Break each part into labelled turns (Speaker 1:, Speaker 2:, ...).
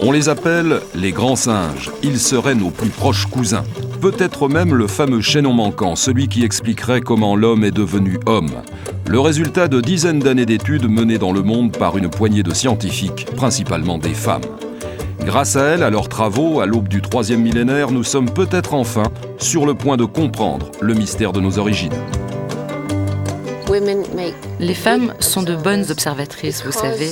Speaker 1: On les appelle les grands singes. Ils seraient nos plus proches cousins. Peut-être même le fameux chaînon manquant, celui qui expliquerait comment l'homme est devenu homme. Le résultat de dizaines d'années d'études menées dans le monde par une poignée de scientifiques, principalement des femmes. Grâce à elles, à leurs travaux, à l'aube du 3e millénaire, nous sommes peut-être enfin sur le point de comprendre le mystère de nos origines.
Speaker 2: Les femmes sont de bonnes observatrices, vous savez.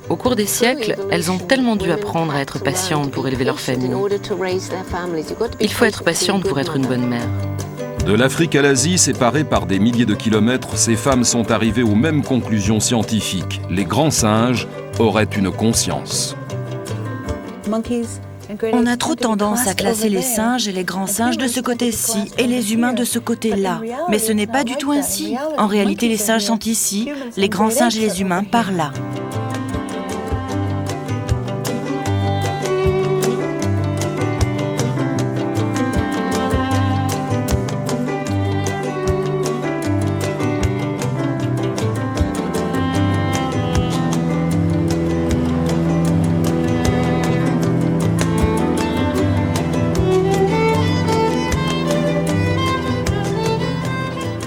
Speaker 2: Au cours des siècles, elles ont tellement dû apprendre à être patientes pour élever leur famille. Il faut être patiente pour être une bonne mère.
Speaker 1: De l'Afrique à l'Asie, séparées par des milliers de kilomètres, ces femmes sont arrivées aux mêmes conclusions scientifiques. Les grands singes auraient une conscience.
Speaker 3: On a trop tendance à classer les singes et les grands singes de ce côté-ci et les humains de ce côté-là. Mais ce n'est pas du tout ainsi. En réalité, les singes sont ici, les grands singes et les humains par là.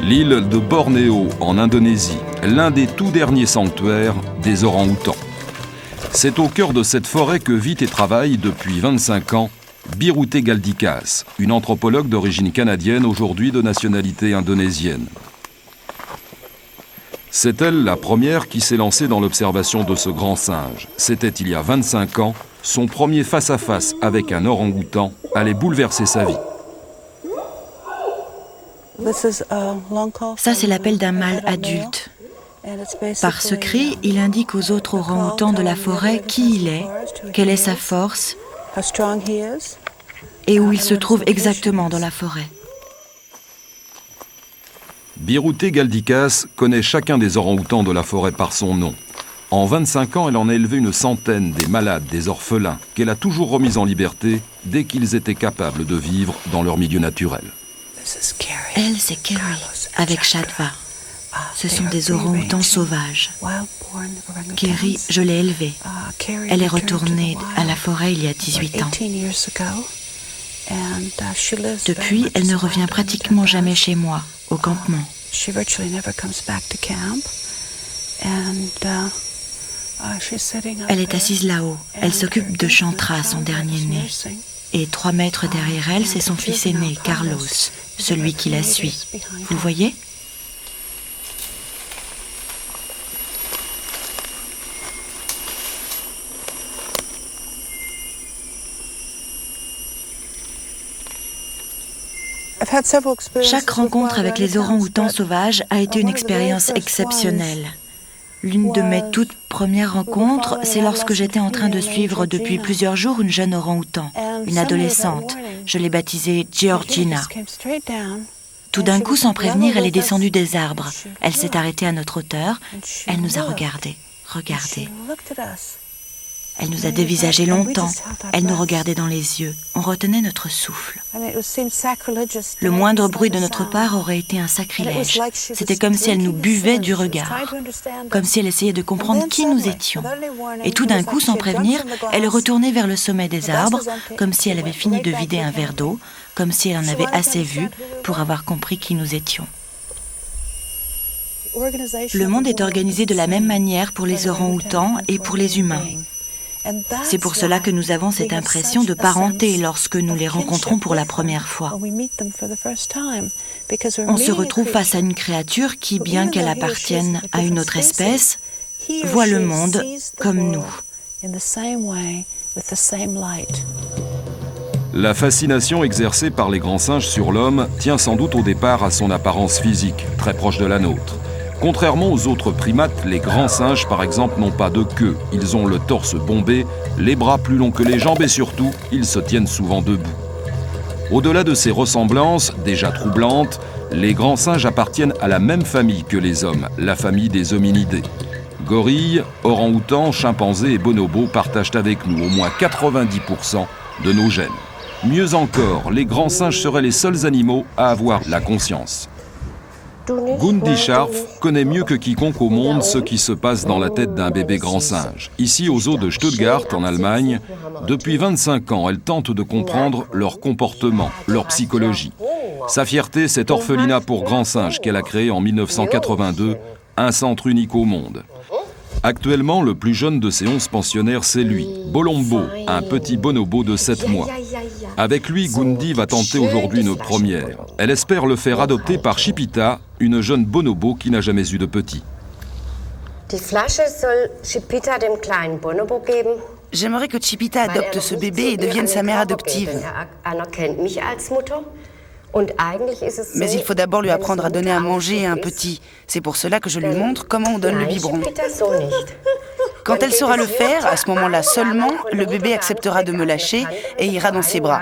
Speaker 1: L'île de Bornéo, en Indonésie, l'un des tout derniers sanctuaires des orang-outans. C'est au cœur de cette forêt que vit et travaille depuis 25 ans Biruté Galdikas, une anthropologue d'origine canadienne, aujourd'hui de nationalité indonésienne. C'est elle la première qui s'est lancée dans l'observation de ce grand singe. C'était il y a 25 ans, son premier face-à-face avec un orang-outan allait bouleverser sa vie.
Speaker 3: Ça, c'est l'appel d'un mâle adulte. Par ce cri, il indique aux autres orang-outans de la forêt qui il est, quelle est sa force et où il se trouve exactement dans la forêt.
Speaker 1: Biruté Galdikas connaît chacun des orang-outans de la forêt par son nom. En 25 ans, elle en a élevé une centaine, des malades, des orphelins, qu'elle a toujours remis en liberté dès qu'ils étaient capables de vivre dans leur milieu naturel.
Speaker 3: Elle, c'est Carrie, avec Shadva. Ce sont des orang-outans sauvages. Carrie, je l'ai élevée. Elle est retournée à la forêt il y a 18 ans. Depuis, elle ne revient pratiquement jamais chez moi, au campement. Elle est assise là-haut. Elle s'occupe de Chantra, son dernier-né. Et 3 mètres derrière elle, c'est son fils aîné, Carlos, celui qui la suit. Vous voyez ? Chaque rencontre avec les orang-outans sauvages a été une expérience exceptionnelle. L'une de mes toutes premières rencontres, c'est lorsque j'étais en train de suivre depuis plusieurs jours une jeune orang-outan, une adolescente. Je l'ai baptisée Georgina. Tout d'un coup, sans prévenir, elle est descendue des arbres. Elle s'est arrêtée à notre hauteur. Elle nous a regardés. Elle nous a dévisagés longtemps. Elle nous regardait dans les yeux. On retenait notre souffle. Le moindre bruit de notre part aurait été un sacrilège. C'était comme si elle nous buvait du regard. Comme si elle essayait de comprendre qui nous étions. Et tout d'un coup, sans prévenir, elle retournait vers le sommet des arbres, comme si elle avait fini de vider un verre d'eau, comme si elle en avait assez vu pour avoir compris qui nous étions. Le monde est organisé de la même manière pour les orang-outans et pour les humains. C'est pour cela que nous avons cette impression de parenté lorsque nous les rencontrons pour la première fois. On se retrouve face à une créature qui, bien qu'elle appartienne à une autre espèce, voit le monde comme nous.
Speaker 1: La fascination exercée par les grands singes sur l'homme tient sans doute au départ à son apparence physique, très proche de la nôtre. Contrairement aux autres primates, les grands singes, par exemple, n'ont pas de queue. Ils ont le torse bombé, les bras plus longs que les jambes et surtout, ils se tiennent souvent debout. Au-delà de ces ressemblances, déjà troublantes, les grands singes appartiennent à la même famille que les hommes, la famille des hominidés. Gorilles, orang-outans, chimpanzés et bonobos partagent avec nous au moins 90% de nos gènes. Mieux encore, les grands singes seraient les seuls animaux à avoir la conscience. Gundi Scharf connaît mieux que quiconque au monde ce qui se passe dans la tête d'un bébé grand singe. Ici, aux eaux de Stuttgart, en Allemagne, depuis 25 ans, elle tente de comprendre leur comportement, leur psychologie. Sa fierté, cet orphelinat pour grands singes qu'elle a créé en 1982, un centre unique au monde. Actuellement, le plus jeune de ces 11 pensionnaires, c'est lui, Bolombo, un petit bonobo de 7 mois. Avec lui, Gundi va tenter aujourd'hui une première. Elle espère le faire adopter par Chipita, une jeune bonobo qui n'a jamais eu de petit.
Speaker 3: J'aimerais que Chipita adopte ce bébé et devienne sa mère adoptive. Mais il faut d'abord lui apprendre à donner à manger à un petit. C'est pour cela que je lui montre comment on donne le biberon. Quand elle saura le faire, à ce moment-là seulement, le bébé acceptera de me lâcher et ira dans ses bras.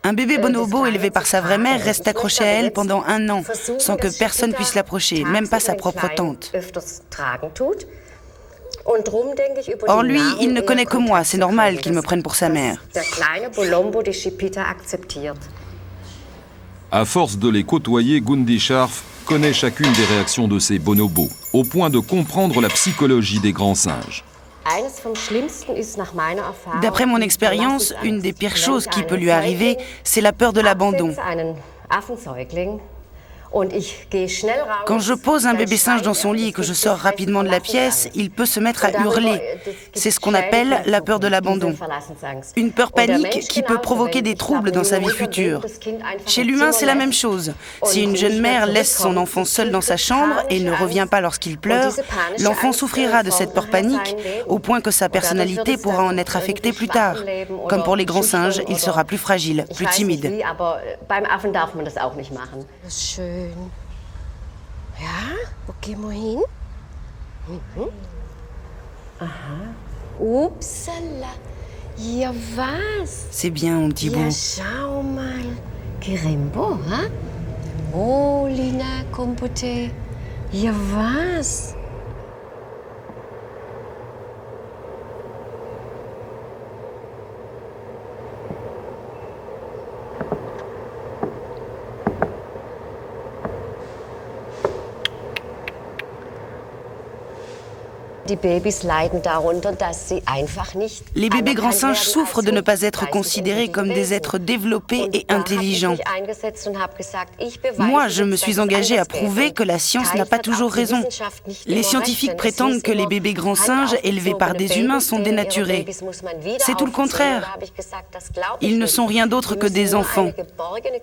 Speaker 3: Un bébé bonobo élevé par sa vraie mère reste accroché à elle pendant 1 an, sans que personne puisse l'approcher, même pas sa propre tante. Or lui, il ne connaît que moi, c'est normal qu'il me prenne pour sa mère.
Speaker 1: À force de les côtoyer, Gundi Scharf connaît chacune des réactions de ces bonobos, au point de comprendre la psychologie des grands singes.
Speaker 3: D'après mon expérience, une des pires choses qui peut lui arriver, c'est la peur de l'abandon. Quand je pose un bébé singe dans son lit et que je sors rapidement de la pièce, il peut se mettre à hurler. C'est ce qu'on appelle la peur de l'abandon. Une peur panique qui peut provoquer des troubles dans sa vie future. Chez l'humain, c'est la même chose. Si une jeune mère laisse son enfant seul dans sa chambre et ne revient pas lorsqu'il pleure, l'enfant souffrira de cette peur panique au point que sa personnalité pourra en être affectée plus tard. Comme pour les grands singes, il sera plus fragile, plus timide.
Speaker 4: Ja, wo gehen wir hin? Aha. Upsala. Ja, was?
Speaker 3: C'est bien, mon petit bout.
Speaker 4: Ja, schau mal. Kirimbo, hein? Oh, Lina, Kompote. Ja, was?
Speaker 3: Les bébés grands singes souffrent de ne pas être considérés comme des êtres développés et intelligents. Moi, je me suis engagée à prouver que la science n'a pas toujours raison. Les scientifiques prétendent que les bébés grands singes élevés par des humains sont dénaturés. C'est tout le contraire. Ils ne sont rien d'autre que des enfants.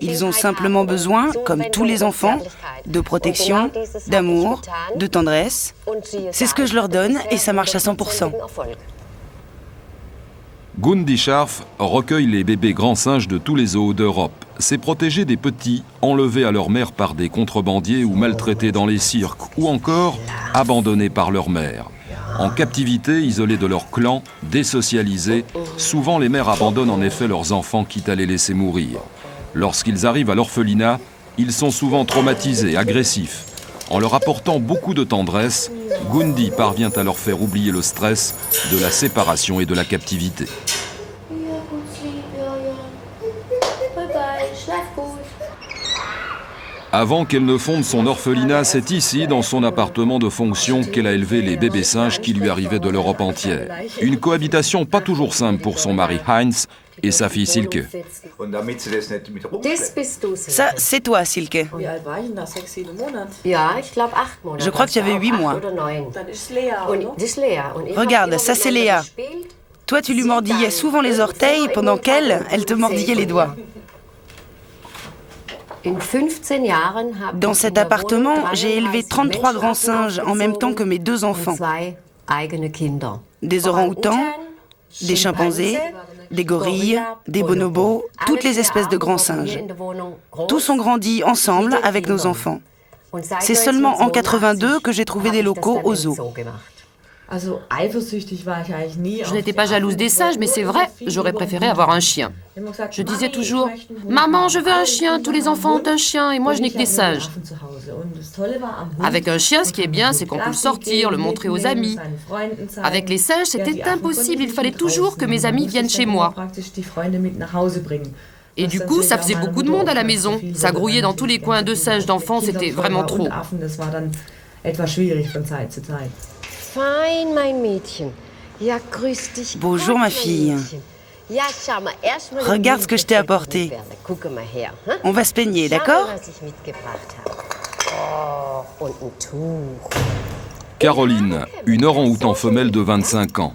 Speaker 3: Ils ont simplement besoin, comme tous les enfants, de protection, d'amour, de tendresse. C'est ce que je leur donne et ça marche à 100%.
Speaker 1: Gundi Scharf recueille les bébés grands singes de tous les zoos d'Europe. C'est protéger des petits enlevés à leur mère par des contrebandiers ou maltraités dans les cirques, ou encore abandonnés par leur mère. En captivité, isolés de leur clan, désocialisés, souvent les mères abandonnent en effet leurs enfants quitte à les laisser mourir. Lorsqu'ils arrivent à l'orphelinat, ils sont souvent traumatisés, agressifs. En leur apportant beaucoup de tendresse, Gundi parvient à leur faire oublier le stress de la séparation et de la captivité. Avant qu'elle ne fonde son orphelinat, c'est ici, dans son appartement de fonction, qu'elle a élevé les bébés singes qui lui arrivaient de l'Europe entière. Une cohabitation pas toujours simple pour son mari Heinz et sa fille Silke.
Speaker 3: Ça, c'est toi, Silke. Je crois que tu avais 8 mois. Regarde, ça c'est Léa. Toi, tu lui mordillais souvent les orteils, pendant qu'elle, elle te mordillait les doigts. Dans cet appartement, j'ai élevé 33 grands singes en même temps que mes 2 enfants. Des orang-outans, des chimpanzés, des gorilles, des bonobos, toutes les espèces de grands singes. Tous ont grandi ensemble avec nos enfants. C'est seulement en 82 que j'ai trouvé des locaux au zoo.
Speaker 5: Je n'étais pas jalouse des singes, mais c'est vrai, j'aurais préféré avoir un chien. Je disais toujours, « Maman, je veux un chien, tous les enfants ont un chien et moi je n'ai que des singes. » Avec un chien, ce qui est bien, c'est qu'on peut le sortir, le montrer aux amis. Avec les singes, c'était impossible, il fallait toujours que mes amis viennent chez moi. Et du coup, ça faisait beaucoup de monde à la maison. Ça grouillait dans tous les coins de singes d'enfants, c'était vraiment trop.
Speaker 4: Fein, mein Mädchen. Ja, grüß dich.
Speaker 3: Bonjour, ma fille.
Speaker 4: Ja, schau mal, erst mal
Speaker 3: Regarde ce que je t'ai apporté.
Speaker 4: Guck mal her. Hein?
Speaker 3: On va se peigner,
Speaker 4: Schau
Speaker 3: d'accord?
Speaker 4: mal, was ich mitgebracht habe. Oh, und ein Tuch.
Speaker 1: Caroline, une orang-outan femelle de 25 ans.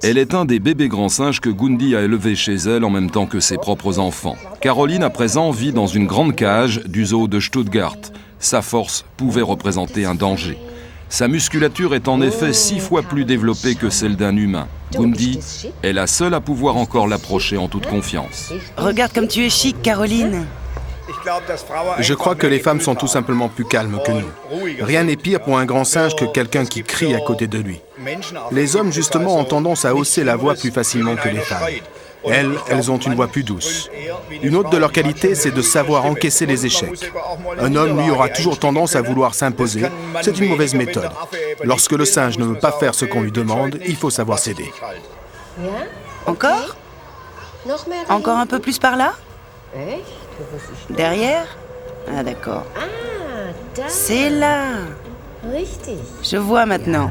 Speaker 1: Elle est un des bébés grands singes que Goodall a élevé chez elle en même temps que ses propres enfants. Caroline, à présent, vit dans une grande cage du zoo de Stuttgart. Sa force pouvait représenter un danger. Sa musculature est en effet 6 fois plus développée que celle d'un humain. Goodall est la seule à pouvoir encore l'approcher en toute confiance.
Speaker 3: Regarde comme tu es chic, Caroline.
Speaker 6: Je crois que les femmes sont tout simplement plus calmes que nous. Rien n'est pire pour un grand singe que quelqu'un qui crie à côté de lui. Les hommes, justement, ont tendance à hausser la voix plus facilement que les femmes. Elles ont une voix plus douce. Une autre de leurs qualités, c'est de savoir encaisser les échecs. Un homme, lui, aura toujours tendance à vouloir s'imposer. C'est une mauvaise méthode. Lorsque le singe ne veut pas faire ce qu'on lui demande, il faut savoir céder.
Speaker 3: Encore?
Speaker 4: Noch mehr rein?
Speaker 3: Encore un peu plus par là?
Speaker 4: Echt? Wo ist ich?
Speaker 3: Derrière? Ah, d'accord.
Speaker 4: Ah, da.
Speaker 3: C'est là.
Speaker 4: Richtig.
Speaker 3: Je vois maintenant.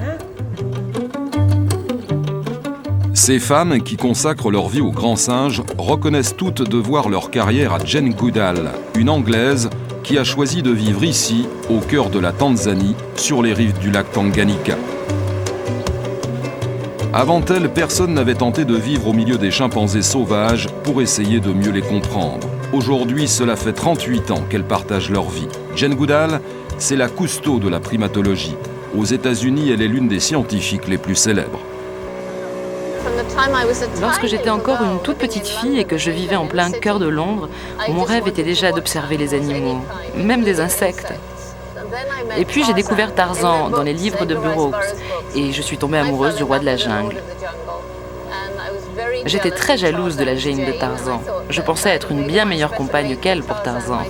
Speaker 1: Ces femmes qui consacrent leur vie aux grands singes reconnaissent toutes devoir leur carrière à Jane Goodall, une Anglaise qui a choisi de vivre ici, au cœur de la Tanzanie, sur les rives du lac Tanganyika. Avant elle, personne n'avait tenté de vivre au milieu des chimpanzés sauvages pour essayer de mieux les comprendre. Aujourd'hui, cela fait 38 ans qu'elles partagent leur vie. Jane Goodall, c'est la custo de la primatologie. Aux États-Unis, elle est l'une des scientifiques les plus célèbres.
Speaker 2: Lorsque j'étais encore une toute petite fille et que je vivais en plein cœur de Londres, mon rêve était déjà d'observer les animaux, même des insectes. Et puis j'ai découvert Tarzan dans les livres de Burroughs et je suis tombée amoureuse du roi de la jungle. J'étais très jalouse de la Jane de Tarzan. Je pensais être une bien meilleure compagne qu'elle pour Tarzan.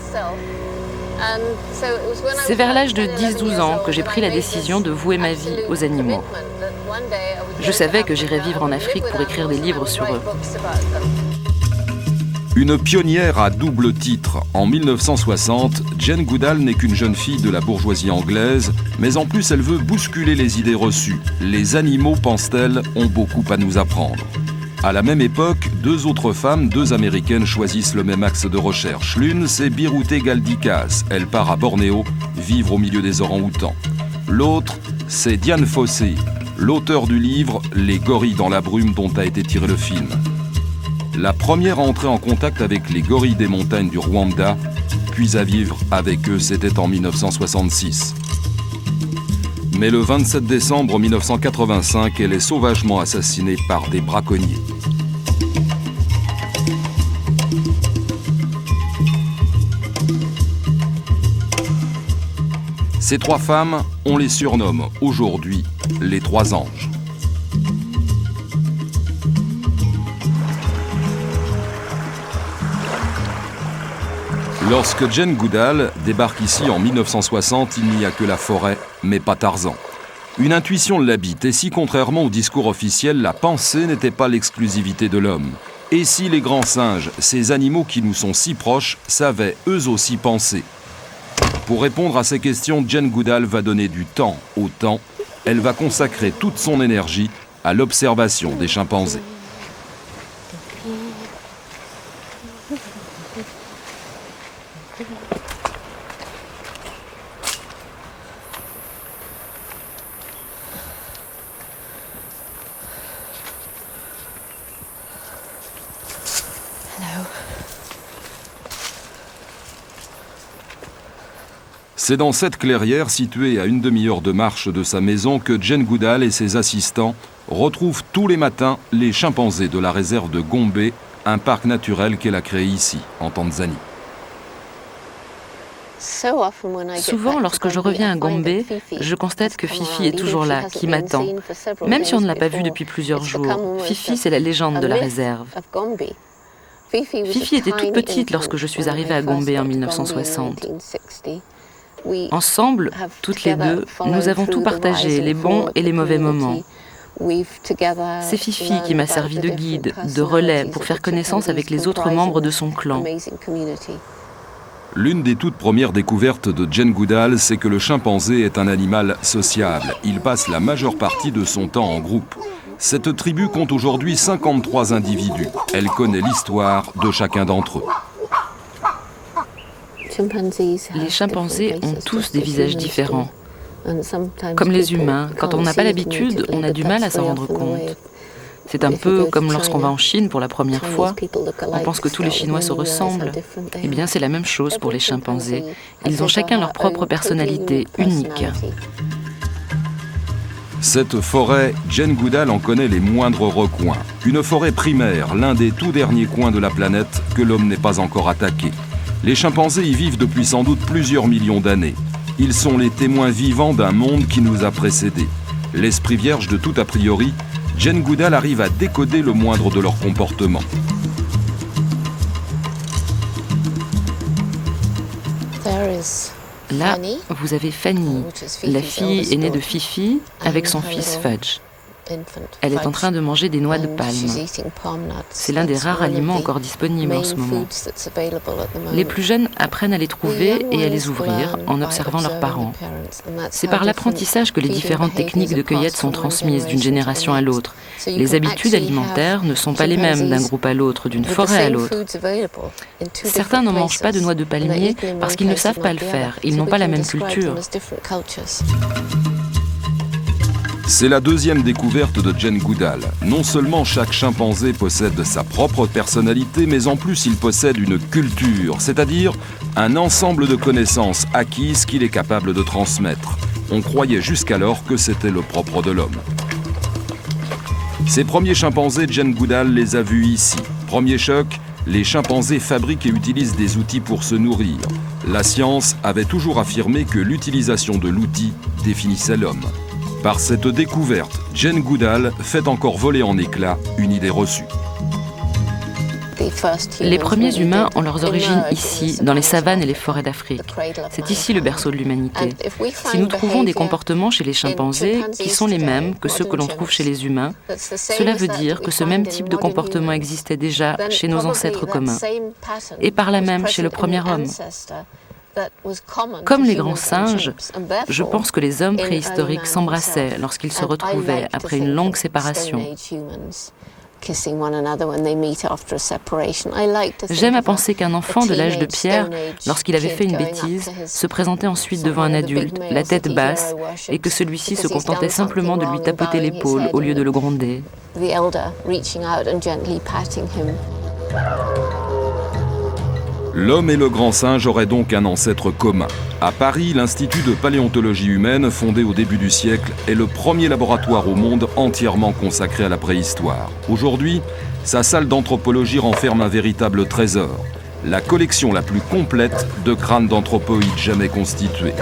Speaker 2: C'est vers l'âge de 10-12 ans que j'ai pris la décision de vouer ma vie aux animaux. Je savais que j'irais vivre en Afrique pour écrire des livres sur eux.
Speaker 1: Une pionnière à double titre. En 1960, Jane Goodall n'est qu'une jeune fille de la bourgeoisie anglaise, mais en plus elle veut bousculer les idées reçues. Les animaux, pense-t-elle, ont beaucoup à nous apprendre. À la même époque, 2 autres femmes, 2 américaines, choisissent le même axe de recherche. L'une, c'est Birute Galdikas. Elle part à Bornéo, vivre au milieu des orang-outans. L'autre, c'est Diane Fossey, l'auteur du livre « Les gorilles dans la brume » dont a été tiré le film. La première à entrer en contact avec les gorilles des montagnes du Rwanda, puis à vivre avec eux, c'était en 1966. Mais le 27 décembre 1985, elle est sauvagement assassinée par des braconniers. Ces 3 femmes, on les surnomme aujourd'hui les 3 anges. Lorsque Jane Goodall débarque ici en 1960, il n'y a que la forêt, mais pas Tarzan. Une intuition l'habite, et si, contrairement au discours officiel, la pensée n'était pas l'exclusivité de l'homme. Et si les grands singes, ces animaux qui nous sont si proches, savaient eux aussi penser? Pour répondre à ces questions, Jane Goodall va donner du temps au temps. Elle va consacrer toute son énergie à l'observation des chimpanzés. C'est dans cette clairière, située à une demi-heure de marche de sa maison, que Jane Goodall et ses assistants retrouvent tous les matins les chimpanzés de la réserve de Gombe, un parc naturel qu'elle a créé ici, en Tanzanie.
Speaker 2: Souvent, lorsque je reviens à Gombe, je constate que Fifi est toujours là, qui m'attend. Même si on ne l'a pas vue depuis plusieurs jours, Fifi, c'est la légende de la réserve. Fifi était toute petite lorsque je suis arrivée à Gombe en 1960. Ensemble, toutes les deux, nous avons tout partagé, les bons et les mauvais moments. C'est Fifi qui m'a servi de guide, de relais pour faire connaissance avec les autres membres de son clan.
Speaker 1: L'une des toutes premières découvertes de Jane Goodall, c'est que le chimpanzé est un animal sociable. Il passe la majeure partie de son temps en groupe. Cette tribu compte aujourd'hui 53 individus. Elle connaît l'histoire de chacun d'entre eux.
Speaker 2: Les chimpanzés ont tous des visages différents. Comme les humains, quand on n'a pas l'habitude, on a du mal à s'en rendre compte. C'est un peu comme lorsqu'on va en Chine pour la première fois. On pense que tous les Chinois se ressemblent. Eh bien, c'est la même chose pour les chimpanzés. Ils ont chacun leur propre personnalité unique.
Speaker 1: Cette forêt, Jane Goodall en connaît les moindres recoins. Une forêt primaire, l'un des tout derniers coins de la planète que l'homme n'est pas encore attaqué. Les chimpanzés y vivent depuis sans doute plusieurs millions d'années. Ils sont les témoins vivants d'un monde qui nous a précédés. L'esprit vierge de tout a priori, Jane Goodall arrive à décoder le moindre de leurs comportements.
Speaker 2: Là, vous avez Fanny, la fille aînée de Fifi, avec son fils Fudge. Elle est en train de manger des noix de palme. C'est l'un des rares aliments encore disponibles en ce moment. Les plus jeunes apprennent à les trouver et à les ouvrir en observant leurs parents. C'est par l'apprentissage que les différentes techniques de cueillette sont transmises d'une génération à l'autre. Les habitudes alimentaires ne sont pas les mêmes d'un groupe à l'autre, d'une forêt à l'autre. Certains n'en mangent pas de noix de palmier parce qu'ils ne savent pas le faire. Ils n'ont pas la même culture.
Speaker 1: C'est la deuxième découverte de Jane Goodall. Non seulement chaque chimpanzé possède sa propre personnalité, mais en plus il possède une culture, c'est-à-dire un ensemble de connaissances acquises qu'il est capable de transmettre. On croyait jusqu'alors que c'était le propre de l'homme. Ces premiers chimpanzés, Jane Goodall les a vus ici. Premier choc, les chimpanzés fabriquent et utilisent des outils pour se nourrir. La science avait toujours affirmé que l'utilisation de l'outil définissait l'homme. Par cette découverte, Jane Goodall fait encore voler en éclats une idée reçue.
Speaker 2: Les premiers humains ont leurs origines ici, dans les savanes et les forêts d'Afrique. C'est ici le berceau de l'humanité. Si nous trouvons des comportements chez les chimpanzés qui sont les mêmes que ceux que l'on trouve chez les humains, cela veut dire que ce même type de comportement existait déjà chez nos ancêtres communs, et par là même chez le premier homme. Comme les grands singes, je pense que les hommes préhistoriques s'embrassaient lorsqu'ils se retrouvaient après une longue séparation. J'aime à penser qu'un enfant de l'âge de pierre, lorsqu'il avait fait une bêtise, se présentait ensuite devant un adulte, la tête basse, et que celui-ci se contentait simplement de lui tapoter l'épaule au lieu de le gronder.
Speaker 1: L'homme et le grand singe auraient donc un ancêtre commun. À Paris, l'Institut de paléontologie humaine, fondé au début du siècle, est le premier laboratoire au monde entièrement consacré à la préhistoire. Aujourd'hui, sa salle d'anthropologie renferme un véritable trésor, la collection la plus complète de crânes d'anthropoïdes jamais constitués.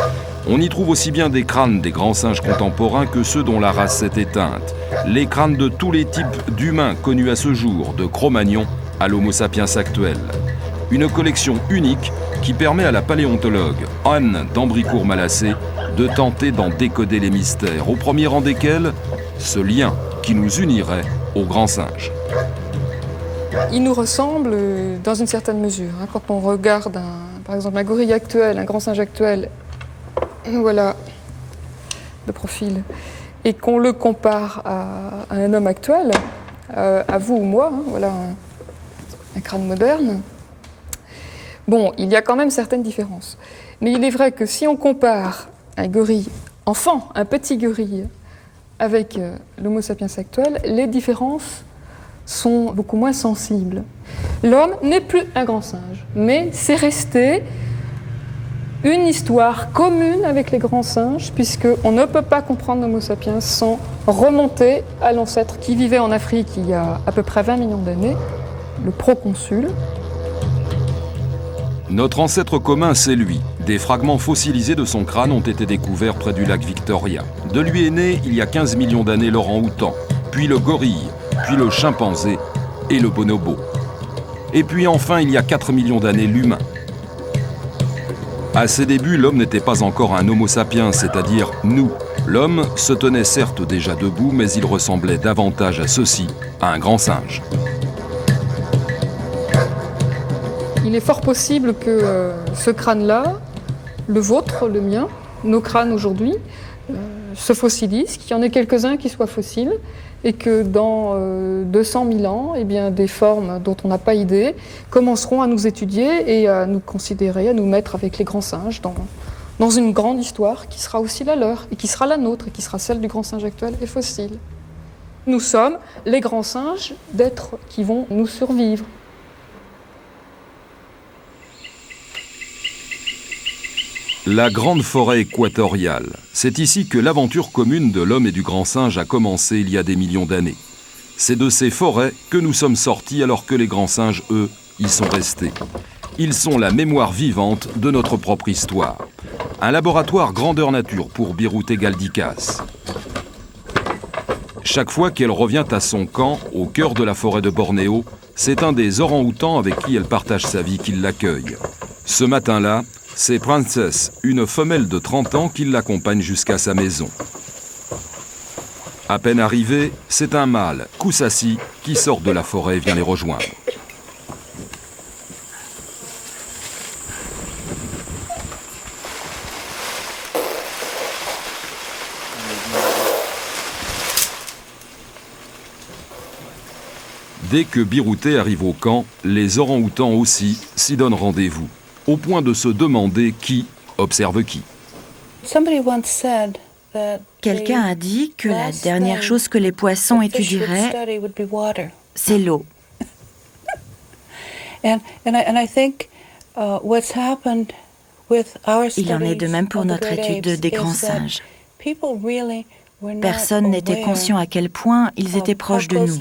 Speaker 1: On y trouve aussi bien des crânes des grands singes contemporains que ceux dont la race s'est éteinte. Les crânes de tous les types d'humains connus à ce jour, de Cro-Magnon à l'Homo sapiens actuel. Une collection unique qui permet à la paléontologue Anne d'Ambricourt-Malassé de tenter d'en décoder les mystères, au premier rang desquels ce lien qui nous unirait aux grands singes.
Speaker 7: Ils nous ressemblent dans une certaine mesure. Quand on regarde, par exemple, un gorille actuel, un grand singe actuel, voilà, de profil, et qu'on le compare à un homme actuel, à vous ou moi, voilà, un crâne moderne, bon, il y a quand même certaines différences. Mais il est vrai que si on compare un gorille enfant, un petit gorille, avec l'Homo sapiens actuel, les différences sont beaucoup moins sensibles. L'homme n'est plus un grand singe, mais c'est resté une histoire commune avec les grands singes, puisqu'on ne peut pas comprendre l'Homo sapiens sans remonter à l'ancêtre qui vivait en Afrique il y a à peu près 20 millions d'années, le proconsul.
Speaker 1: Notre ancêtre commun, c'est lui. Des fragments fossilisés de son crâne ont été découverts près du lac Victoria. De lui est né, il y a 15 millions d'années, l'orang-outan, puis le gorille, puis le chimpanzé et le bonobo. Et puis enfin, il y a 4 millions d'années, l'humain. À ses débuts, l'homme n'était pas encore un homo sapiens, c'est-à-dire nous. L'homme se tenait certes déjà debout, mais il ressemblait davantage à ceci, à un grand singe.
Speaker 7: Il est fort possible que ce crâne-là, le vôtre, le mien, nos crânes aujourd'hui, se fossilisent, qu'il y en ait quelques-uns qui soient fossiles, et que dans 200 000 ans, eh bien, des formes dont on n'a pas idée commenceront à nous étudier et à nous considérer, à nous mettre avec les grands singes dans une grande histoire qui sera aussi la leur, et qui sera la nôtre, et qui sera celle du grand singe actuel et fossile. Nous sommes les grands singes d'êtres qui vont nous survivre.
Speaker 1: La grande forêt équatoriale. C'est ici que l'aventure commune de l'homme et du grand singe a commencé il y a des millions d'années. C'est de ces forêts que nous sommes sortis alors que les grands singes, eux, y sont restés. Ils sont la mémoire vivante de notre propre histoire. Un laboratoire grandeur nature pour Biruté Galdikas. Chaque fois qu'elle revient à son camp, au cœur de la forêt de Bornéo, c'est un des orang-outans avec qui elle partage sa vie qui l'accueille. Ce matin-là, c'est Presse, une femelle de 30 ans qui l'accompagne jusqu'à sa maison. À peine arrivé, c'est un mâle, Koussassi, qui sort de la forêt et vient les rejoindre. Dès que Biruté arrive au camp, les orang-outans aussi s'y donnent rendez-vous, au point de se demander qui observe qui.
Speaker 3: Quelqu'un a dit que la dernière chose que les poissons étudieraient, c'est l'eau. Il en est de même pour notre étude des grands singes. Personne n'était conscient à quel point ils étaient proches de nous.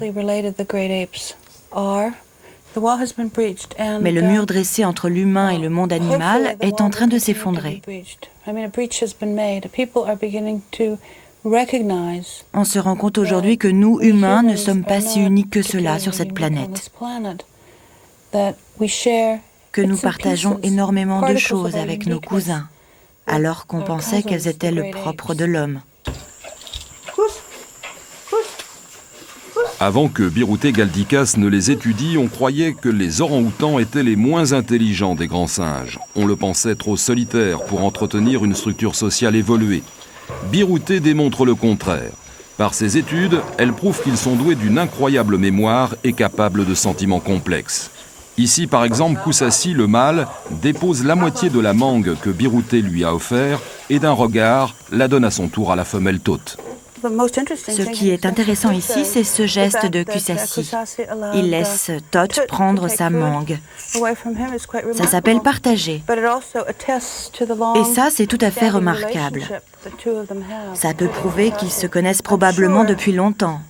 Speaker 3: Mais le mur dressé entre l'humain et le monde animal est en train de s'effondrer. On se rend compte aujourd'hui que nous, humains, ne sommes pas si uniques que cela sur cette planète. Que nous partageons énormément de choses avec nos cousins, alors qu'on pensait qu'elles étaient le propre de l'homme.
Speaker 1: Avant que Biruté Galdikas ne les étudie, on croyait que les orang-outans étaient les moins intelligents des grands singes. On le pensait trop solitaire pour entretenir une structure sociale évoluée. Biruté démontre le contraire. Par ses études, elle prouve qu'ils sont doués d'une incroyable mémoire et capables de sentiments complexes. Ici, par exemple, Koussassi, le mâle, dépose la moitié de la mangue que Biruté lui a offert et d'un regard la donne à son tour à la femelle Tote.
Speaker 3: Ce qui est intéressant ici, c'est ce geste de Koussassi. Il laisse Tote prendre sa mangue. Ça s'appelle partager. Et ça, c'est tout à fait remarquable. Ça peut prouver qu'ils se connaissent probablement depuis longtemps.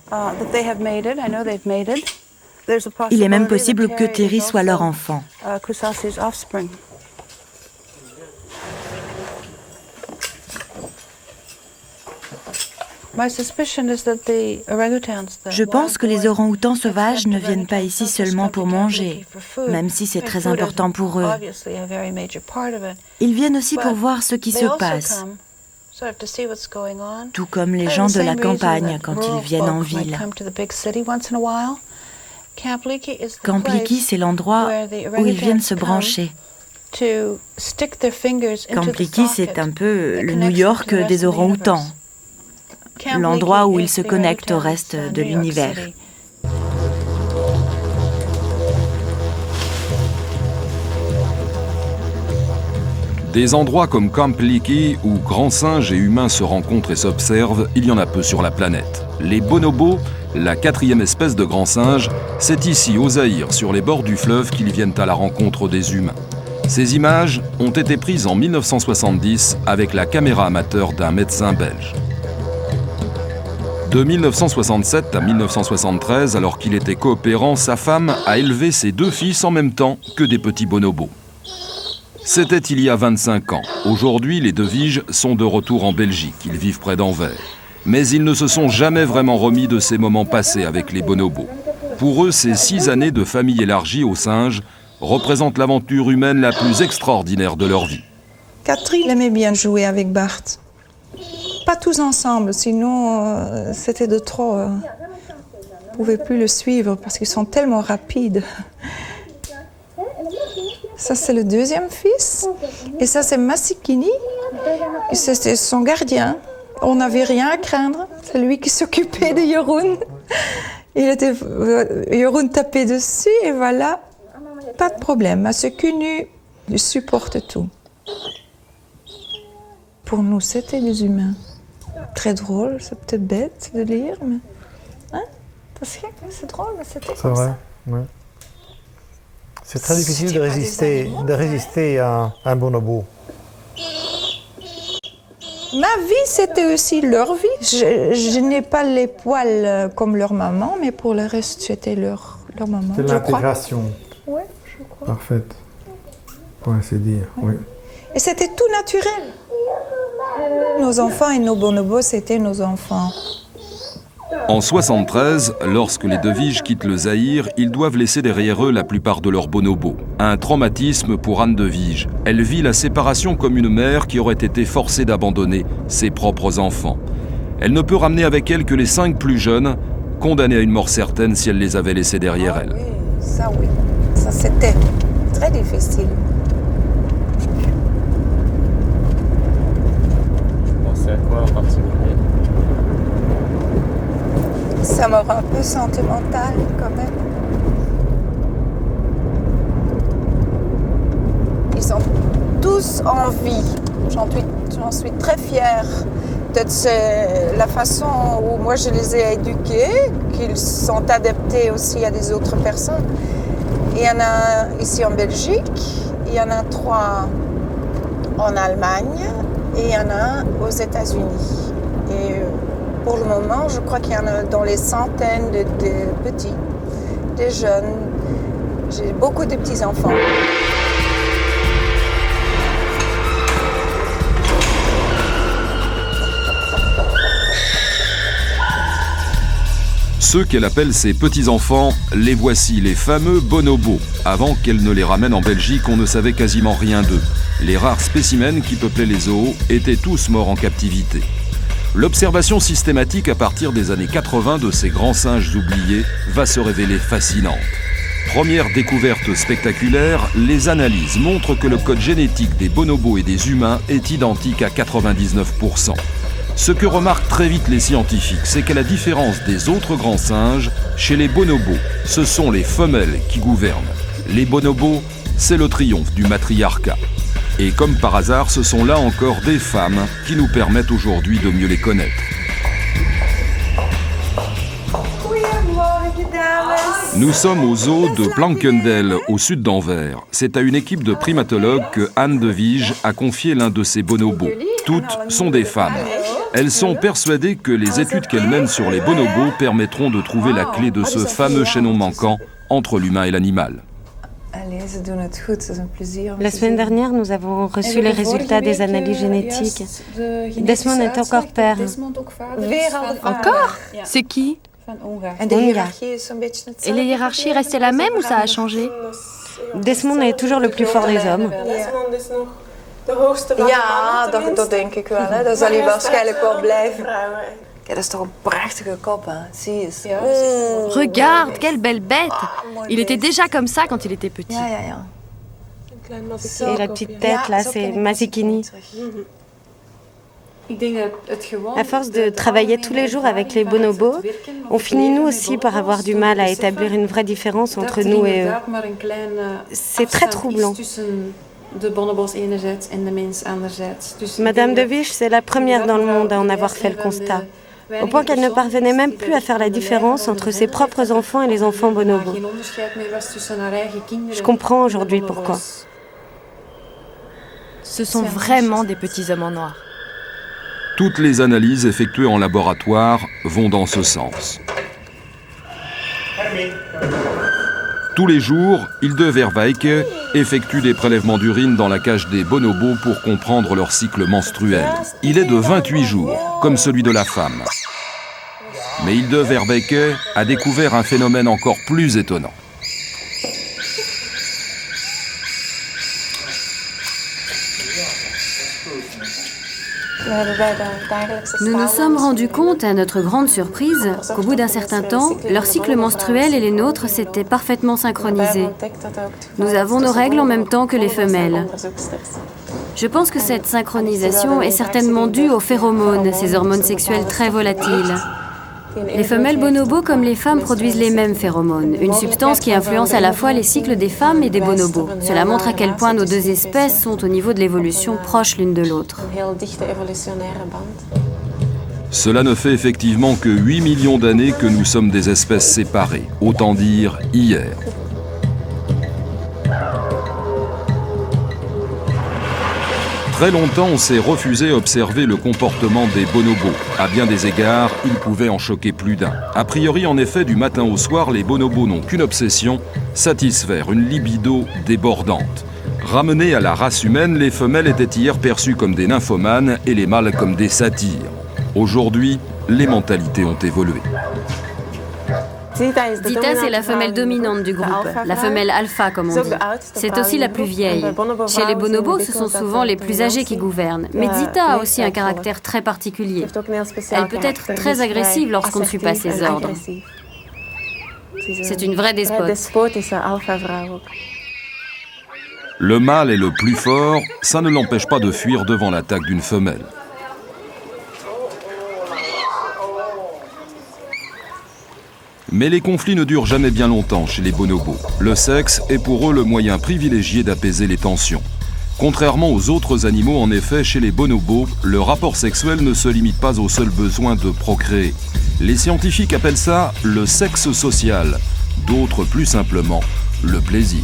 Speaker 3: Il est même possible que Terry soit leur enfant. Je pense que les orang-outans sauvages ne viennent pas ici seulement pour manger, même si c'est très important pour eux. Ils viennent aussi pour voir ce qui se passe, tout comme les gens de la campagne quand ils viennent en ville. Camp Leakey, c'est l'endroit où ils viennent se brancher. Camp Leakey, c'est un peu le New York des orang-outans. L'endroit où ils se connectent au reste de l'univers.
Speaker 1: Des endroits comme Camp Leakey, où grands singes et humains se rencontrent et s'observent, il y en a peu sur la planète. Les bonobos, la 4e espèce de grands singes, c'est ici, au Zaïre, sur les bords du fleuve, qu'ils viennent à la rencontre des humains. Ces images ont été prises en 1970 avec la caméra amateur d'un médecin belge. De 1967 à 1973, alors qu'il était coopérant, sa femme a élevé ses 2 fils en même temps que des petits bonobos. C'était il y a 25 ans. Aujourd'hui, les 2 Viges sont de retour en Belgique. Ils vivent près d'Anvers. Mais ils ne se sont jamais vraiment remis de ces moments passés avec les bonobos. Pour eux, ces 6 années de famille élargie aux singes représentent l'aventure humaine la plus extraordinaire de leur vie.
Speaker 8: Catherine aimait bien jouer avec Bart. Pas tous ensemble, sinon c'était de trop. On ne pouvait plus le suivre parce qu'ils sont tellement rapides. Ça, c'est le deuxième fils. Et ça, c'est Massikini. Et c'était son gardien. On n'avait rien à craindre. C'est lui qui s'occupait de Jeroen. Jeroen tapait dessus et voilà. Pas de problème. Massikini, il supporte tout. Pour nous, c'était des humains. Très drôle, c'est peut-être bête de lire, mais... Hein? C'est drôle, mais c'était comme
Speaker 9: vrai,
Speaker 8: ça.
Speaker 9: Ouais. C'est très difficile de résister à un bonobo.
Speaker 8: Ma vie, c'était aussi leur vie. Je n'ai pas les poils comme leur maman, mais pour le reste, c'était leur maman.
Speaker 9: C'est l'intégration.
Speaker 8: Oui, je crois.
Speaker 9: Parfaite. Ouais, c'est dire, oui.
Speaker 8: Et c'était tout naturel. Nos enfants et nos bonobos, c'était nos enfants.
Speaker 1: En 73, lorsque les Deviges quittent le Zaïre, ils doivent laisser derrière eux la plupart de leurs bonobos. Un traumatisme pour Anne Devige. Elle vit la séparation comme une mère qui aurait été forcée d'abandonner ses propres enfants. Elle ne peut ramener avec elle que les 5 plus jeunes, condamnés à une mort certaine si elle les avait laissés derrière elle.
Speaker 8: Oui. Ça c'était très difficile.
Speaker 10: C'est à quoi en particulier?
Speaker 8: Ça me rend un peu sentimentale quand même. Ils sont tous en vie. J'en suis très fière. Peut-être c'est la façon où moi je les ai éduqués, qu'ils sont adaptés aussi à des autres personnes. Il y en a ici en Belgique, il y en a 3 en Allemagne et il y en a aux États-Unis. Et pour le moment, je crois qu'il y en a dans les centaines de petits, de jeunes. J'ai beaucoup de petits-enfants.
Speaker 1: Ceux qu'elle appelle ses petits-enfants, les voici, les fameux bonobos. Avant qu'elle ne les ramène en Belgique, on ne savait quasiment rien d'eux. Les rares spécimens qui peuplaient les zoos étaient tous morts en captivité. L'observation systématique à partir des années 80 de ces grands singes oubliés va se révéler fascinante. Première découverte spectaculaire, les analyses montrent que le code génétique des bonobos et des humains est identique à 99%. Ce que remarquent très vite les scientifiques, c'est qu'à la différence des autres grands singes, chez les bonobos, ce sont les femelles qui gouvernent. Les bonobos, c'est le triomphe du matriarcat. Et comme par hasard, ce sont là encore des femmes qui nous permettent aujourd'hui de mieux les connaître. Nous sommes au zoo de Blankendel, au sud d'Anvers. C'est à une équipe de primatologues que Anne Devige a confié l'un de ses bonobos. Toutes sont des femmes. Elles sont persuadées que les études qu'elles mènent sur les bonobos permettront de trouver la clé de ce fameux chaînon manquant entre l'humain et l'animal.
Speaker 11: La semaine dernière, nous avons reçu les résultats des analyses génétiques. Desmond est encore père.
Speaker 5: Encore? C'est qui?
Speaker 11: Unga.
Speaker 12: Et les hiérarchies restaient la même ou ça a changé?
Speaker 11: Desmond est toujours le plus fort des hommes.
Speaker 8: Ja, dat denk ik wel. Hè. Dat zal hij waarschijnlijk wel blijven. Ja, dat is toch een prachtige kop, hein. Zie eens.
Speaker 12: Regarde, quelle belle bête! Il était déjà comme ça quand il était petit.
Speaker 11: Et la petite tête, là, c'est Massikini. À force de travailler tous les jours avec les bonobos, on finit nous aussi par avoir du mal à établir une vraie différence entre nous et eux. C'est très troublant. Madame Devige, c'est la première dans le monde à en avoir fait le constat, au point qu'elle ne parvenait même plus à faire la différence entre ses propres enfants et les enfants bonobos. Je comprends aujourd'hui pourquoi.
Speaker 12: Ce sont vraiment des petits hommes en noir.
Speaker 1: Toutes les analyses effectuées en laboratoire vont dans ce sens. Tous les jours, Hilde Verweyck effectue des prélèvements d'urine dans la cage des bonobos pour comprendre leur cycle menstruel. Il est de 28 jours, comme celui de la femme. Mais Hilde Verweyck a découvert un phénomène encore plus étonnant.
Speaker 11: Nous nous sommes rendus compte, à notre grande surprise, qu'au bout d'un certain temps, leur cycle menstruel et les nôtres s'étaient parfaitement synchronisés. Nous avons nos règles en même temps que les femelles. Je pense que cette synchronisation est certainement due aux phéromones, ces hormones sexuelles très volatiles. Les femelles bonobos comme les femmes produisent les mêmes phéromones, une substance qui influence à la fois les cycles des femmes et des bonobos. Cela montre à quel point nos deux espèces sont au niveau de l'évolution proches l'une de l'autre.
Speaker 1: Cela ne fait effectivement que 8 millions d'années que nous sommes des espèces séparées, autant dire hier. Très longtemps, on s'est refusé à observer le comportement des bonobos. À bien des égards, ils pouvaient en choquer plus d'un. A priori, en effet, du matin au soir, les bonobos n'ont qu'une obsession, satisfaire une libido débordante. Ramenées à la race humaine, les femelles étaient hier perçues comme des nymphomanes et les mâles comme des satyres. Aujourd'hui, les mentalités ont évolué.
Speaker 11: Zita, c'est la femelle dominante du groupe, la femelle alpha comme on dit. C'est aussi la plus vieille. Chez les bonobos, ce sont souvent les plus âgés qui gouvernent. Mais Zita a aussi un caractère très particulier. Elle peut être très agressive lorsqu'on ne suit pas ses ordres. C'est une vraie despote.
Speaker 1: Le mâle est le plus fort, ça ne l'empêche pas de fuir devant l'attaque d'une femelle. Mais les conflits ne durent jamais bien longtemps chez les bonobos. Le sexe est pour eux le moyen privilégié d'apaiser les tensions. Contrairement aux autres animaux, en effet, chez les bonobos, le rapport sexuel ne se limite pas au seul besoin de procréer. Les scientifiques appellent ça le sexe social, d'autres plus simplement le plaisir.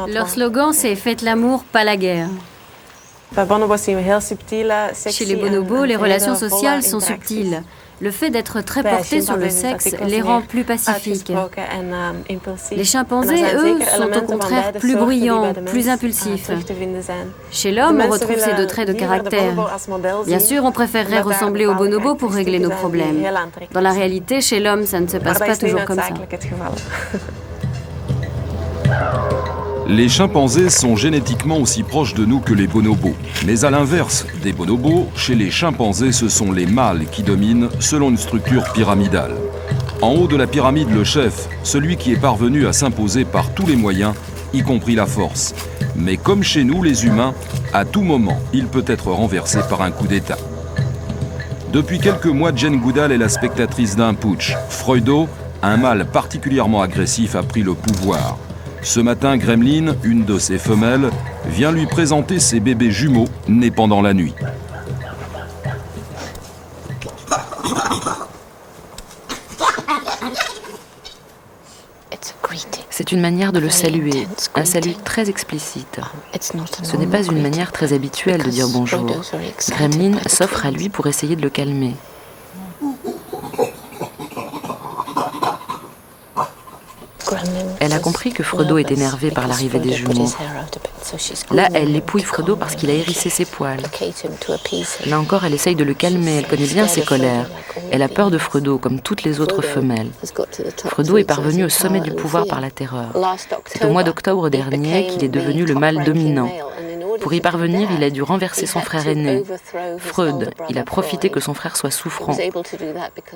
Speaker 11: Leur slogan, c'est « Faites l'amour, pas la guerre ». Chez les bonobos, les relations sociales sont subtiles. Le fait d'être très portés sur le sexe les rend plus pacifiques. Les chimpanzés, eux, sont au contraire plus bruyants, plus impulsifs. Chez l'homme, on retrouve ces deux traits de caractère. Bien sûr, on préférerait ressembler aux bonobos pour régler nos problèmes. Dans la réalité, chez l'homme, ça ne se passe pas toujours comme ça.
Speaker 1: Les chimpanzés sont génétiquement aussi proches de nous que les bonobos. Mais à l'inverse des bonobos, chez les chimpanzés, ce sont les mâles qui dominent selon une structure pyramidale. En haut de la pyramide, le chef, celui qui est parvenu à s'imposer par tous les moyens, y compris la force. Mais comme chez nous, les humains, à tout moment, il peut être renversé par un coup d'État. Depuis quelques mois, Goodall est la spectatrice d'un putsch. Freudo, un mâle particulièrement agressif, a pris le pouvoir. Ce matin, Gremlin, une de ses femelles, vient lui présenter ses bébés jumeaux nés pendant la nuit.
Speaker 2: C'est une manière de le saluer, un salut très explicite. Ce n'est pas une manière très habituelle de dire bonjour. Gremlin s'offre à lui pour essayer de le calmer. Elle a compris que Fredo est énervé par l'arrivée des jumeaux. Là, elle épouille Fredo parce qu'il a hérissé ses poils. Là encore, elle essaye de le calmer, elle connaît bien ses colères. Elle a peur de Fredo, comme toutes les autres femelles. Fredo est parvenu au sommet du pouvoir par la terreur. C'est au mois d'octobre dernier qu'il est devenu le mâle dominant. Pour y parvenir, il a dû renverser son frère aîné. Freud, il a profité que son frère soit souffrant.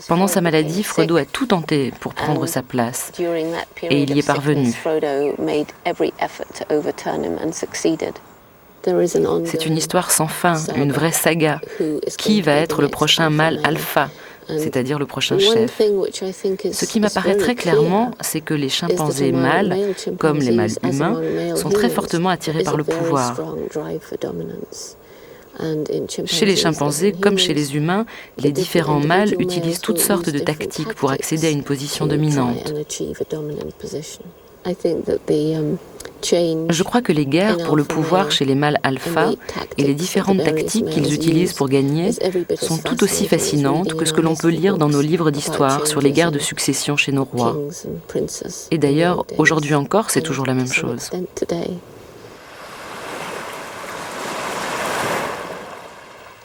Speaker 2: Pendant sa maladie, Fredo a tout tenté pour prendre sa place. Et il y est parvenu. C'est une histoire sans fin, une vraie saga. Qui va être le prochain mâle alpha, c'est-à-dire le prochain chef? Ce qui m'apparaît très clairement, c'est que les chimpanzés mâles, comme les mâles humains, sont très fortement attirés par le pouvoir. Chez les chimpanzés, comme chez les humains, les différents mâles utilisent toutes sortes de tactiques pour accéder à une position dominante. Je crois que les guerres pour le pouvoir chez les mâles alpha et les différentes tactiques qu'ils utilisent pour gagner sont tout aussi fascinantes que ce que l'on peut lire dans nos livres d'histoire sur les guerres de succession chez nos rois. Et d'ailleurs, aujourd'hui encore, c'est toujours la même chose.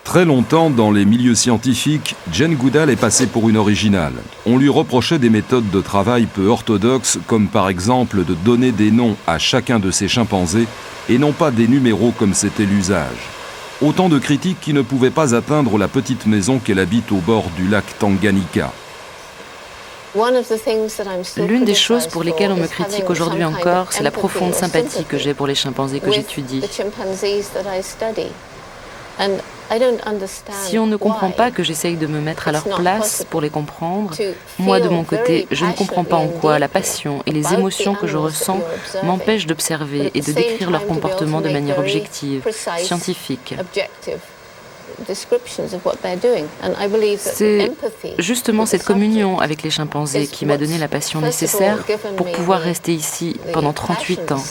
Speaker 1: Très longtemps, dans les milieux scientifiques, Jane Goodall est passée pour une originale. On lui reprochait des méthodes de travail peu orthodoxes, comme par exemple de donner des noms à chacun de ses chimpanzés, et non pas des numéros comme c'était l'usage. Autant de critiques qui ne pouvaient pas atteindre la petite maison qu'elle habite au bord du lac Tanganyika.
Speaker 2: L'une des choses pour lesquelles on me critique aujourd'hui encore, c'est la profonde sympathie que j'ai pour les chimpanzés que j'étudie. Si on ne comprend pas que j'essaye de me mettre à leur place pour les comprendre, moi de mon côté, je ne comprends pas en quoi la passion et les émotions que je ressens m'empêchent d'observer et de décrire leur comportement de manière objective, scientifique. C'est justement cette communion avec les chimpanzés qui m'a donné la passion nécessaire pour pouvoir rester ici pendant 38 ans.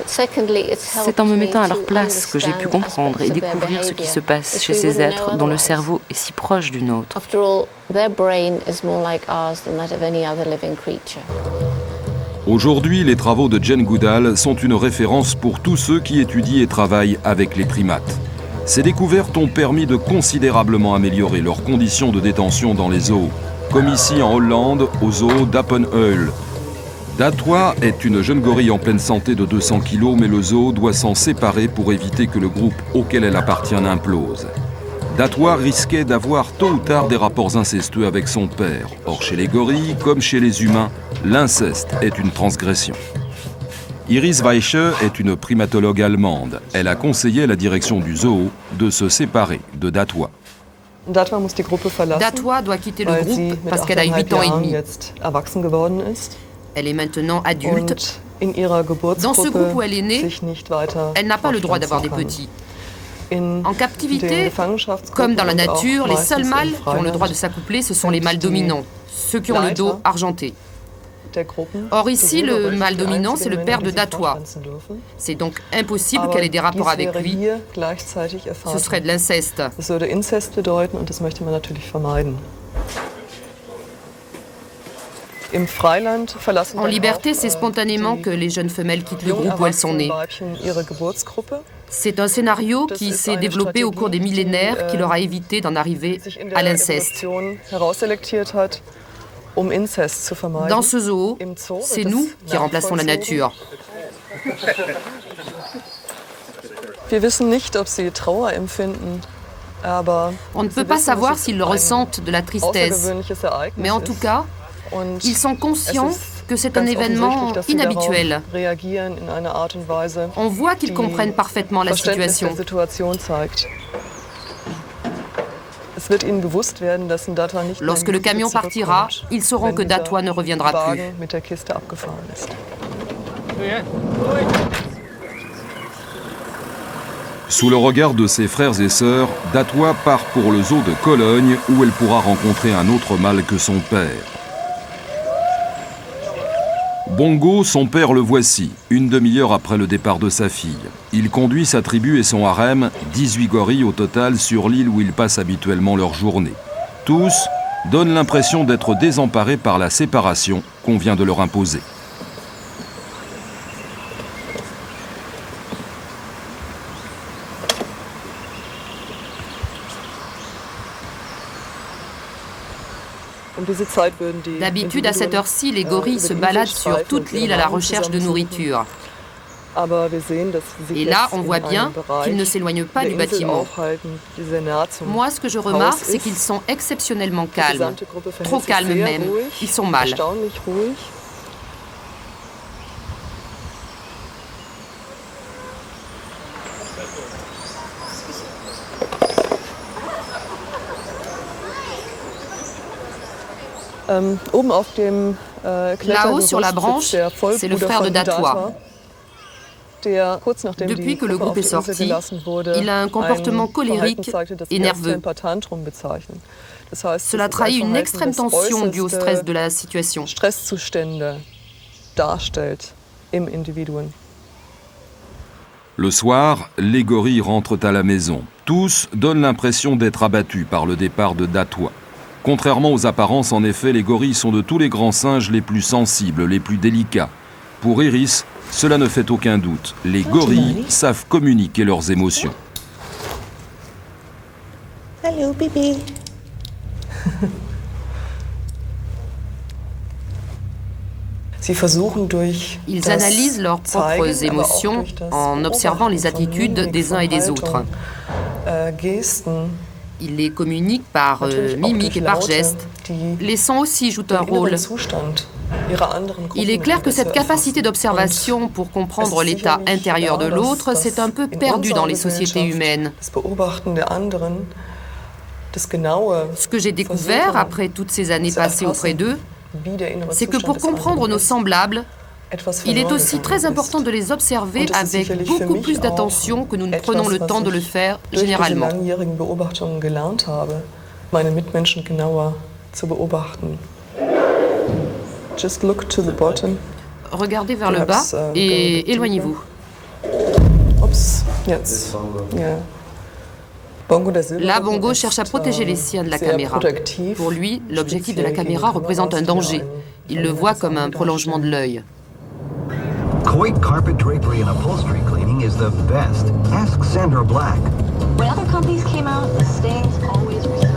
Speaker 2: C'est en me mettant à leur place que j'ai pu comprendre et découvrir ce qui se passe chez ces êtres dont le cerveau est si proche du nôtre.
Speaker 1: Aujourd'hui, les travaux de Jane Goodall sont une référence pour tous ceux qui étudient et travaillent avec les primates. Ces découvertes ont permis de considérablement améliorer leurs conditions de détention dans les zoos, comme ici en Hollande, au zoo d'Appenheul. Datwa est une jeune gorille en pleine santé de 200 kg, mais le zoo doit s'en séparer pour éviter que le groupe auquel elle appartient n'implose. Datwa risquait d'avoir tôt ou tard des rapports incestueux avec son père. Or, chez les gorilles, comme chez les humains, l'inceste est une transgression. Iris Weiche est une primatologue allemande. Elle a conseillé à la direction du zoo de se séparer de Datwa.
Speaker 5: Datwa doit quitter le groupe parce qu'elle a 8 ans et demi. Elle est maintenant adulte. Dans ce groupe où elle est née, elle n'a pas le droit d'avoir des petits. En captivité, comme dans la nature, les seuls mâles qui ont le droit de s'accoupler, ce sont les mâles dominants, ceux qui ont le dos argenté. Or ici, le mâle dominant, c'est le père de Datwa. C'est donc impossible qu'elle ait des rapports avec lui. Ce serait de l'inceste. En liberté, c'est spontanément que les jeunes femelles quittent le groupe où elles sont nées. C'est un scénario qui s'est développé au cours des millénaires qui leur a évité d'en arriver à l'inceste. Dans ce zoo, c'est nous qui remplaçons la nature. On ne peut pas savoir s'ils ressentent de la tristesse, mais en tout cas, ils sont conscients que c'est un événement inhabituel. On voit qu'ils comprennent parfaitement la situation. Lorsque le camion partira, ils sauront que Datwa ne reviendra plus.
Speaker 1: Sous le regard de ses frères et sœurs, Datwa part pour le zoo de Cologne où elle pourra rencontrer un autre mâle que son père. Bongo, son père, le voici, une demi-heure après le départ de sa fille. Il conduit sa tribu et son harem, 18 gorilles au total, sur l'île où ils passent habituellement leur journée. Tous donnent l'impression d'être désemparés par la séparation qu'on vient de leur imposer.
Speaker 5: D'habitude, à cette heure-ci, les gorilles se baladent sur toute l'île à la recherche de nourriture. Et là, on voit bien qu'ils ne s'éloignent pas du bâtiment. Moi, ce que je remarque, c'est qu'ils sont exceptionnellement calmes. Trop calmes même. Ils sont mâles. Là-haut, sur la branche, c'est le frère de Datwa. Depuis que le groupe est sorti, il a un comportement colérique et nerveux. Cela trahit une extrême tension due au stress de la situation.
Speaker 13: darstellt im Individuum.
Speaker 1: Le soir, les gorilles rentrent à la maison. Tous donnent l'impression d'être abattus par le départ de Datwa. Contrairement aux apparences, en effet, les gorilles sont de tous les grands singes les plus sensibles, les plus délicats. Pour Iris, cela ne fait aucun doute. Les gorilles savent communiquer leurs émotions.
Speaker 8: Hello, bébé.
Speaker 5: Ils analysent leurs propres émotions en observant les attitudes des uns et des autres. Ils les communiquent par mimique et par gestes. Les sons aussi jouent un rôle. Il est clair que cette capacité d'observation pour comprendre l'état intérieur de l'autre s'est un peu perdue dans les sociétés humaines. Ce que j'ai découvert après toutes ces années passées auprès d'eux, c'est que pour comprendre nos semblables, il est aussi très important de les observer avec beaucoup plus d'attention que nous ne prenons le temps de le faire généralement. Regardez vers le bas et éloignez-vous. Là, Bongo cherche à protéger les siens de la caméra. Pour lui, l'objectif de la caméra représente un danger. Il le voit comme un prolongement de l'œil.
Speaker 14: Coit carpet drapery and upholstery cleaning is the best. Ask Sandra Black. When other companies came out, the stains always resurfaced.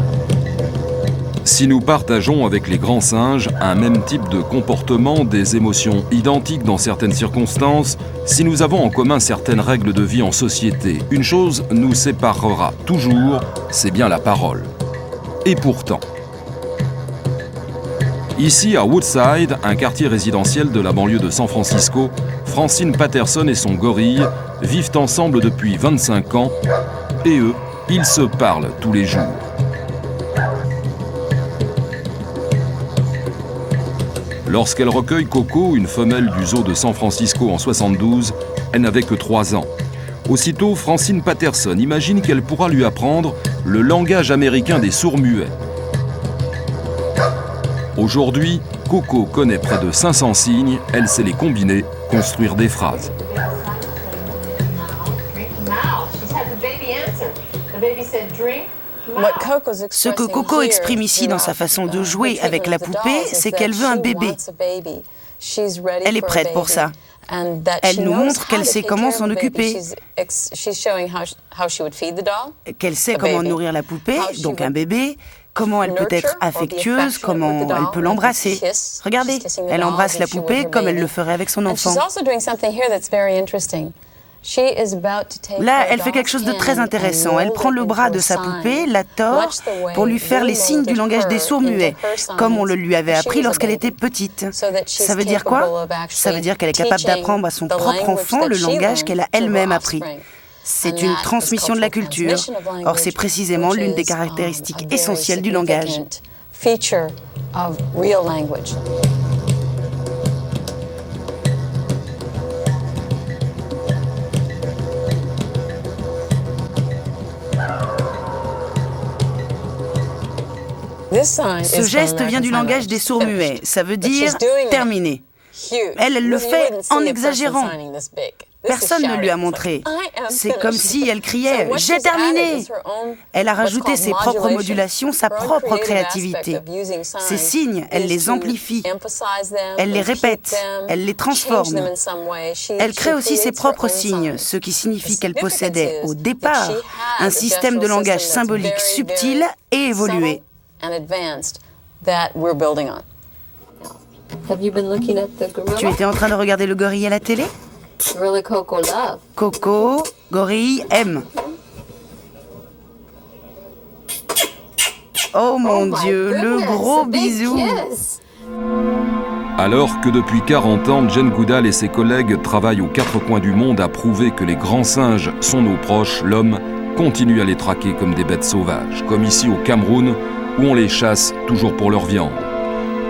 Speaker 1: Si nous partageons avec les grands singes un même type de comportement, des émotions identiques dans certaines circonstances, si nous avons en commun certaines règles de vie en société, une chose nous séparera toujours, c'est bien la parole. Et pourtant, ici à Woodside, un quartier résidentiel de la banlieue de San Francisco, Francine Patterson et son gorille vivent ensemble depuis 25 ans et eux, ils se parlent tous les jours. Lorsqu'elle recueille Coco, une femelle du zoo de San Francisco en 72, elle n'avait que 3 ans. Aussitôt, Francine Patterson imagine qu'elle pourra lui apprendre le langage américain des sourds-muets. Aujourd'hui, Coco connaît près de 500 signes, elle sait les combiner, construire des phrases.
Speaker 3: Ce que Coco exprime ici dans sa façon de jouer avec la poupée, c'est qu'elle veut un bébé. Elle est prête pour ça. Elle nous montre qu'elle sait comment s'en occuper, qu'elle sait comment nourrir la poupée, donc un bébé, comment elle peut être affectueuse, comment elle peut l'embrasser. Regardez, elle embrasse la poupée comme elle le ferait avec son enfant. Là, elle fait quelque chose de très intéressant. Elle prend le bras de sa poupée, la tord, pour lui faire les signes du langage des sourds-muets, comme on le lui avait appris lorsqu'elle était petite. Ça veut dire quoi? Ça veut dire qu'elle est capable d'apprendre à son propre enfant le langage qu'elle a elle-même appris. C'est une transmission de la culture. Or, c'est précisément l'une des caractéristiques essentielles du langage. Ce geste vient du langage des sourds-muets. Ça veut dire « terminé ». Elle le fait en exagérant. Personne ne lui a montré. C'est comme si elle criait « j'ai terminé ». Elle a rajouté ses propres modulations, sa propre créativité. Ces signes, elle les amplifie. Elle les répète. Elle les transforme. Elle crée aussi ses propres signes, ce qui signifie qu'elle possédait au départ un système de langage symbolique subtil et évolué. Tu étais en train de regarder le gorille à la télé? Coco, gorille, aime. Oh mon Dieu, le gros bisou!
Speaker 1: Alors que depuis 40 ans, Jane Goodall et ses collègues travaillent aux 4 coins du monde à prouver que les grands singes sont nos proches, l'homme continue à les traquer comme des bêtes sauvages, comme ici au Cameroun, où on les chasse toujours pour leur viande.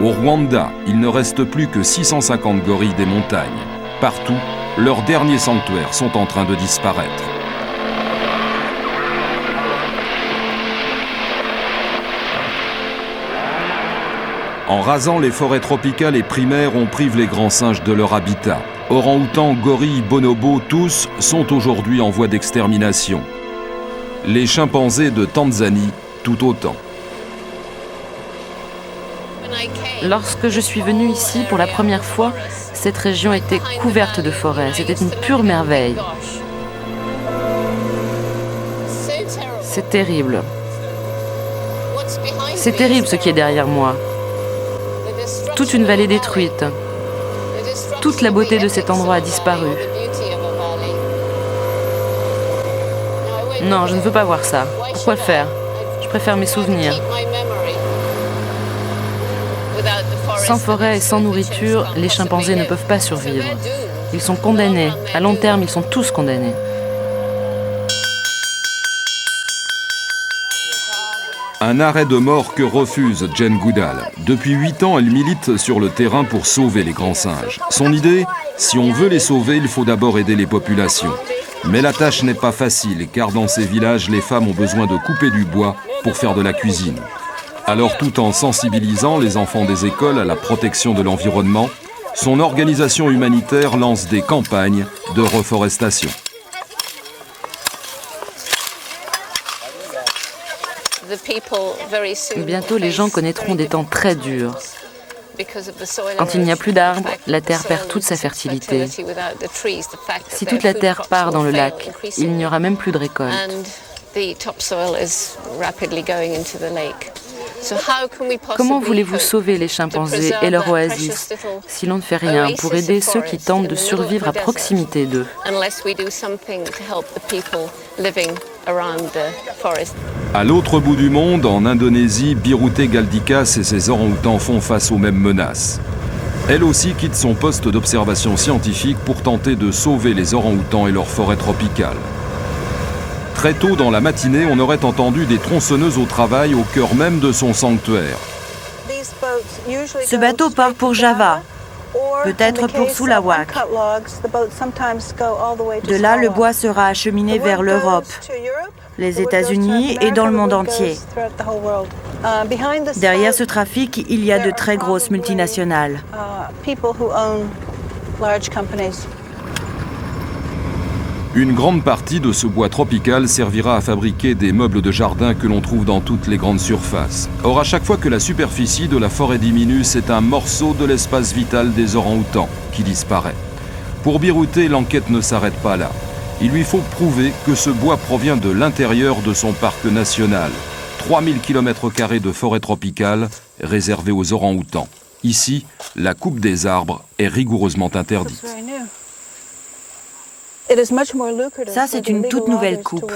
Speaker 1: Au Rwanda, il ne reste plus que 650 gorilles des montagnes. Partout, leurs derniers sanctuaires sont en train de disparaître. En rasant les forêts tropicales et primaires, on prive les grands singes de leur habitat. Orang-outans, gorilles, bonobos, tous sont aujourd'hui en voie d'extermination. Les chimpanzés de Tanzanie, tout autant.
Speaker 2: Lorsque je suis venue ici pour la première fois, cette région était couverte de forêts. C'était une pure merveille. C'est terrible. C'est terrible ce qui est derrière moi. Toute une vallée détruite. Toute la beauté de cet endroit a disparu. Non, je ne veux pas voir ça. Pourquoi le faire? Je préfère mes souvenirs. Sans forêt et sans nourriture, les chimpanzés ne peuvent pas survivre. Ils sont condamnés. À long terme, ils sont tous condamnés.
Speaker 1: Un arrêt de mort que refuse Jane Goodall. Depuis 8 ans, elle milite sur le terrain pour sauver les grands singes. Son idée, si on veut les sauver, il faut d'abord aider les populations. Mais la tâche n'est pas facile, car dans ces villages, les femmes ont besoin de couper du bois pour faire de la cuisine. Alors, tout en sensibilisant les enfants des écoles à la protection de l'environnement, son organisation humanitaire lance des campagnes de reforestation.
Speaker 2: Bientôt, les gens connaîtront des temps très durs. Quand il n'y a plus d'arbres, la terre perd toute sa fertilité. Si toute la terre part dans le lac, il n'y aura même plus de récolte. Comment voulez-vous sauver les chimpanzés et leur oasis si l'on ne fait rien pour aider ceux qui tentent de survivre à proximité d'eux?
Speaker 1: À l'autre bout du monde, en Indonésie, Biruté Galdikas et ses orang-outans font face aux mêmes menaces. Elle aussi quitte son poste d'observation scientifique pour tenter de sauver les orang-outans et leurs forêts tropicales. Très tôt dans la matinée, on aurait entendu des tronçonneuses au travail au cœur même de son sanctuaire.
Speaker 3: Ce bateau part pour Java, peut-être pour Sulawak. De là, le bois sera acheminé vers l'Europe, les États-Unis et dans le monde entier. Derrière ce trafic, il y a de très grosses multinationales.
Speaker 1: Une grande partie de ce bois tropical servira à fabriquer des meubles de jardin que l'on trouve dans toutes les grandes surfaces. Or, à chaque fois que la superficie de la forêt diminue, c'est un morceau de l'espace vital des orang-outans qui disparaît. Pour Biruté, l'enquête ne s'arrête pas là. Il lui faut prouver que ce bois provient de l'intérieur de son parc national. 3000 km² de forêt tropicale réservée aux orang-outans. Ici, la coupe des arbres est rigoureusement interdite.
Speaker 3: Ça, c'est une toute nouvelle coupe.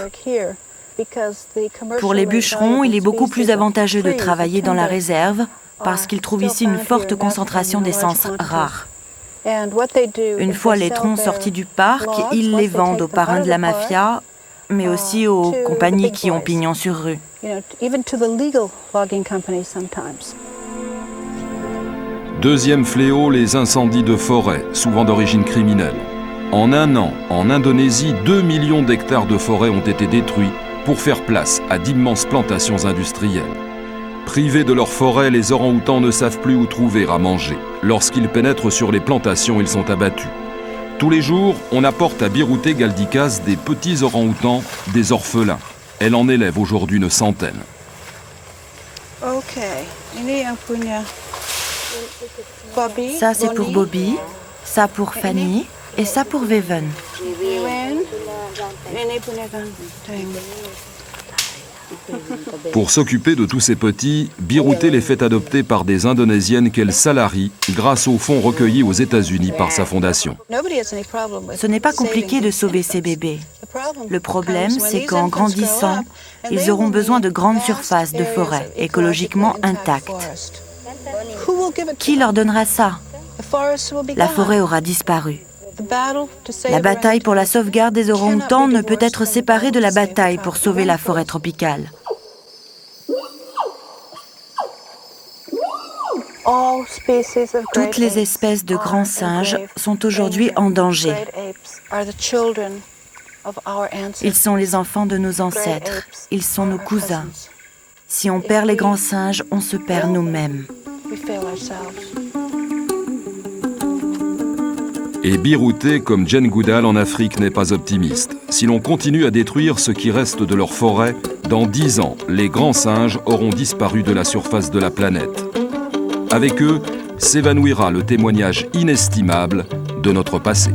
Speaker 3: Pour les bûcherons, il est beaucoup plus avantageux de travailler dans la réserve parce qu'ils trouvent ici une forte concentration d'essences rares. Une fois les troncs sortis du parc, ils les vendent aux parrains de la mafia, mais aussi aux compagnies qui ont pignon sur rue.
Speaker 1: Deuxième fléau, les incendies de forêt, souvent d'origine criminelle. En un an, en Indonésie, 2 millions d'hectares de forêt ont été détruits pour faire place à d'immenses plantations industrielles. Privés de leur forêt, les orang-outans ne savent plus où trouver à manger. Lorsqu'ils pénètrent sur les plantations, ils sont abattus. Tous les jours, on apporte à Biruté Galdikas des petits orang-outans, des orphelins. Elle en élève aujourd'hui une centaine.
Speaker 3: Ça, c'est pour Bobby, ça pour Fanny et ça pour Veven.
Speaker 1: Pour s'occuper de tous ces petits, Biruté les fait adopter par des Indonésiennes qu'elle salarie grâce aux fonds recueillis aux États-Unis par sa fondation.
Speaker 3: Ce n'est pas compliqué de sauver ces bébés. Le problème, c'est qu'en grandissant, ils auront besoin de grandes surfaces de forêt écologiquement intactes. Qui leur donnera ça? La forêt aura disparu. La bataille pour la sauvegarde des orang-outans ne peut être séparée de la bataille pour sauver la forêt tropicale. Toutes les espèces de grands singes sont aujourd'hui en danger. Ils sont les enfants de nos ancêtres. Ils sont nos cousins. Si on perd les grands singes, on se perd nous-mêmes.
Speaker 1: Et Birouté, comme Jane Goodall en Afrique, n'est pas optimiste. Si l'on continue à détruire ce qui reste de leur forêt, dans 10 ans, les grands singes auront disparu de la surface de la planète. Avec eux, s'évanouira le témoignage inestimable de notre passé.